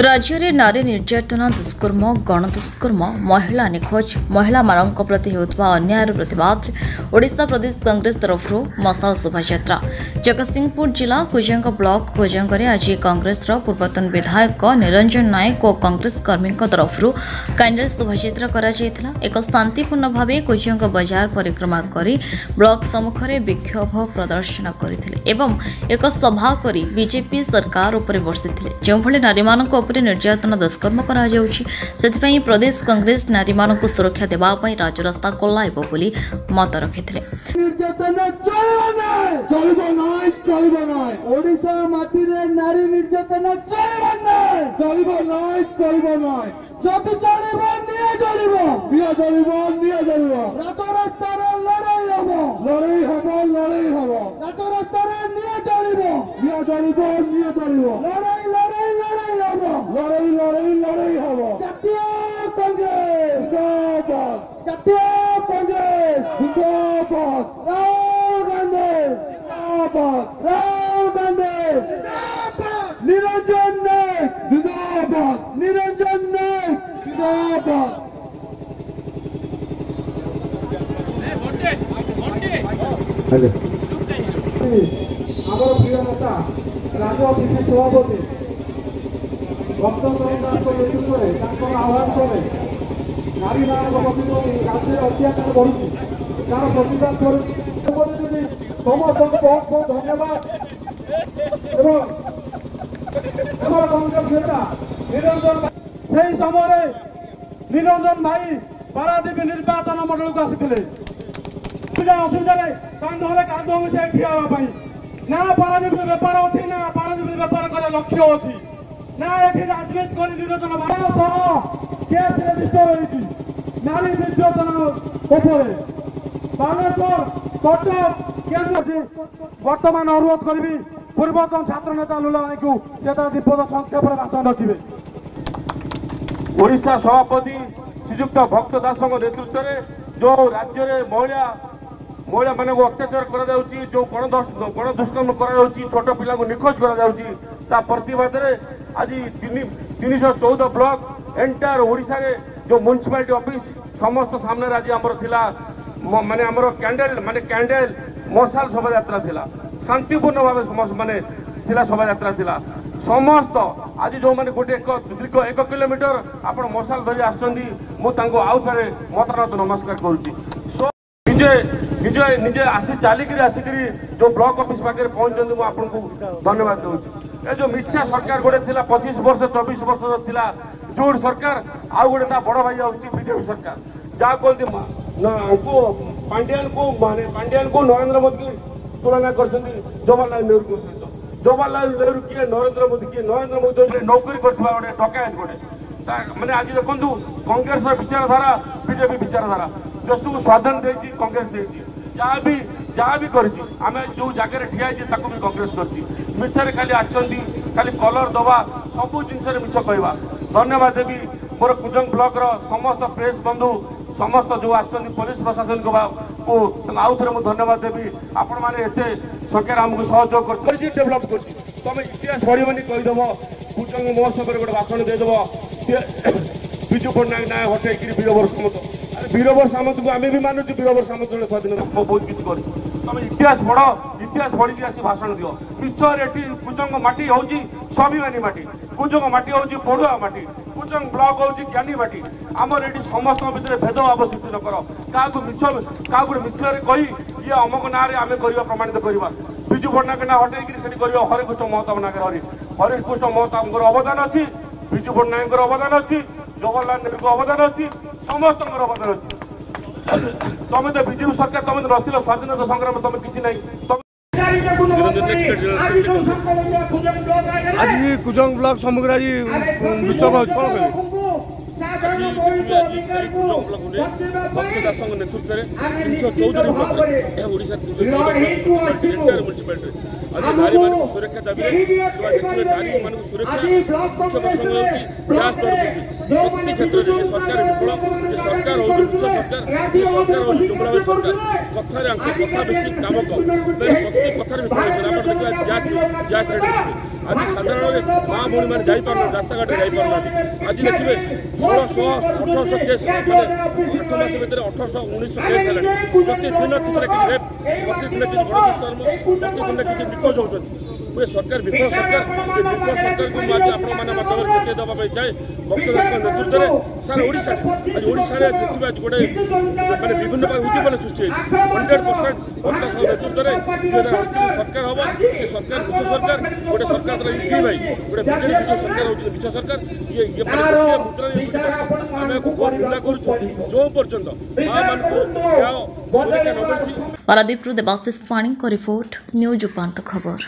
राज्य में नारी निर्यातना दुष्कर्म गणदुष्कर्म महिला निखोज महिला मानक प्रति होता अन्यायर प्रतिवाद ओडिशा प्रदेश कांग्रेस तरफ मशाल शोभायात्रा जगतसिंहपुर जिला कुजंग ब्लॉक कुजंग आज कांग्रेस पूर्वतन विधायक निरंजन नायक और कांग्रेस कर्मी तरफ कैंडल शोभायात्रा करा एक शांतिपूर्ण भाव कुजंग बाजार परिक्रमा कर ब्लॉक सम्मुख में विक्षोभ प्रदर्शन करते एवं एक सभा कर बीजेपी सरकार उपर बर्षिले जो नारी मानक निर्यातना दुष्कर्म कर प्रदेश कांग्रेस नारी मानक सुरक्षा देवाई राजरास्ता कोल्लाइब बोली मत रखिते। निरंजन नायक जिंदाबाद, निरंजन नायक जिंदाबाद। আমার প্রিয় নেতা রাজ্য অফিসের সভাপতি বক্তব্য নেতৃত্বে তাঁর আহ্বান করে নারী ମାନଙ୍କ প্রতি রাজ্যের অত্যাচার বড়ুଛି তার প্রতিবাদ করুଛି। ସମସ୍ତଙ୍କୁ ବହୁତ ବହୁତ ଧନ୍ୟବାଦ ଏବଂ ଆମର କଂଗ୍ରେସ ନେତା ନିରଞ୍ଜନ ସେହି ସମୟରେ ନିରଞ୍ଜନ ଭାଇ ପାରାଦୀପ ନିର୍ବାଚନ ମଣ୍ଡଳକୁ ଆସିଥିଲେ। ଅସୁବିଧାରେ କାନ୍ଧରେ କାନ୍ଧ ମିଶାଇ ଠିଆ ହେବା ପାଇଁ ନା ପାରାଦୀପ ବେପାର ଅଛି ନା ପାରାଦୀପ ବେପାର କରିବା ଲକ୍ଷ୍ୟ ଅଛି ନା ଏଠି ରାଜନୀତି କରି ନିରଞ୍ଜନ ଭାଇ ସହ କେସ୍ ରେଜିଷ୍ଟର ହୋଇଛି ନାରୀ ନିର୍ଯାତନା ଉପରେ ବାଲେଶ୍ୱର କଟକ ବର୍ତ୍ତମାନ ଅନୁରୋଧ କରିବି ପୂର୍ବତନ ଛାତ୍ର ନେତା ଲୁଲା ଭାଇଙ୍କୁ ସେ ତା ବିପଦ ସଂକ୍ଷେପରେ ଭାଷଣ ରଖିବେ। ओडिशा सभापति श्रीजुक्त भक्त दास नेतृत्व में जो राज्य में महिला मान अत्याचार कर जो गणदुष्कर्म कर छोट पिला निखोज कर प्रतिवाद आज 314 ब्लॉक एंटायर ओडिशा रे जो म्युनिसिपालिटी ऑफिस समस्त सामने आज आमर थिला माने आमर कैंडल मशाल शोभायात्रा थिला शांतिपूर्ण भाव माने थिला शोभायात्रा थिला समस्त आज जो मैंने गोटे दीर्घ 1 किलोमीटर आप मशाल धरी आसुँच मुझे आउ थे मतनाथ नमस्कार करुँची निजे निजे आसी चलिक आसिक जो ब्लॉक ऑफिस पाखे पहुंचते मुझे आपको धन्यवाद दूसरी। ये जो मिथ्या सरकार गोटे 25 वर्ष 24 वर्ष था जोड़ सरकार आउ गोटे बड़ भाई बीजेपी सरकार जहाँ कहते पांड्यान को नरेंद्र मोदी तुलना कर जवाहरलाल नेहरू सहित जवाहरलाल नेहरू किए नरेंद्र मोदी किए नरेंद्र मोदी नौकरी कर डकायत गोटे मैंने आज देखो कांग्रेस विचारधारा बीजेपी विचारधारा देश को स्वाधीन देती कांग्रेस देती जहाँ भी कर जो जगह ठिया भी कांग्रेस कर मिछे खाली आसती खाली कलर दबा सबू जिनस मिछ कहवा धन्यवाद देवी मोर कुजंग ब्लॉक समस्त प्रेस बंधु समस्त जो आसती पुलिस प्रशासन को आउ थे मुझे धन्यवाद देवी आपण मैंने एत संख्यार आमको सहयोग कर डेभलप कर तुम इतिहास पढ़नी कहीदेव कुजंग महोत्सव गोटे भाषण देदेव सी विजु पट्टनायक ना हटेक वीरवर सामंत वीरवर सामंत को आम भी मानुच वीरवर सामंत जो स्वाधीन बहुत किसी कर तुम इतिहास पढ़ी आसी भाषण दियो मिछर एटी कुजंग माटी हूँ स्वाभिमानी माटी कुजंग माटी हूँ पड़ुआ माटी कुजंग ब्लॉक हूँ ज्ञानी माटी आमर ये समस्त भितर भेदभाव सृष्टि न कर क्या मिछर कही ये अमक ना आम करवा प्रमाणित करवा विजु पट्टनायक ना हटेक हरिकृष्ण महताब ना हरिकृष्ण महताब अवदान अच्छी विजु पट्टनायक अवदान अच्छी जवाहरलाल नेहरू अवदान अच्छी समस्त अवदान अच्छी तुम तो बीजेपी सरकार तुम नथिल स्वाधीनता संग्राम तुम किसी ना आज कुजंग ब्लॉक समग्र आज विश्व कौन भक्त दास नेतृत्व में 314 ब्लॉक ओडिशा म्युनिसिपालिटी आज नारी मान सुरक्षा दाबी नारी मान सुरक्षा मुख्य प्रसंग गैस दर प्रति क्षेत्र में सरकार विफल सरकार हो मिछ सरकार ये सरकार हो जुमलाबाई सरकार कथार कथा बेसी काम कम प्रति कथार विफल आप देखिए गैस रेट आज साधारण माँ भूणी मैंने जापार रास्ता घाटे जापार आज देखिए 1600 केस मैंने 8 मास भितर 1800-1900 केस है प्रतिदिन किसी रेप प्रतिदिन किसी गणदुष्कर्म प्रतिदिन किसी निखोज होती ये सरकार विफल सरकार ये विफल सरकार को आज आपण माध्यम चेताई देवाई चाहे भक्त दास नेतृत्व में सारा ओडिशा आज ओडिशा देखिए आज गोटे मैंने विभिन्न प्रकार उद्दीपना सृष्टि 100% भक्त दास नेतृत्व में 2038 सरकार हम ये सरकार मिछ सरकार गोटे सरकार तरह यूपी भाई गोटे बीजेडी मिछ सरकार हो मिछ सरकार ये मुद्रा आम बहुत निंदा करुँ जो पर्यंत माँ मान सुरक्षा न मिली। पारादीप देवाशीष पाणी को रिपोर्ट न्यूज उपांत खबर।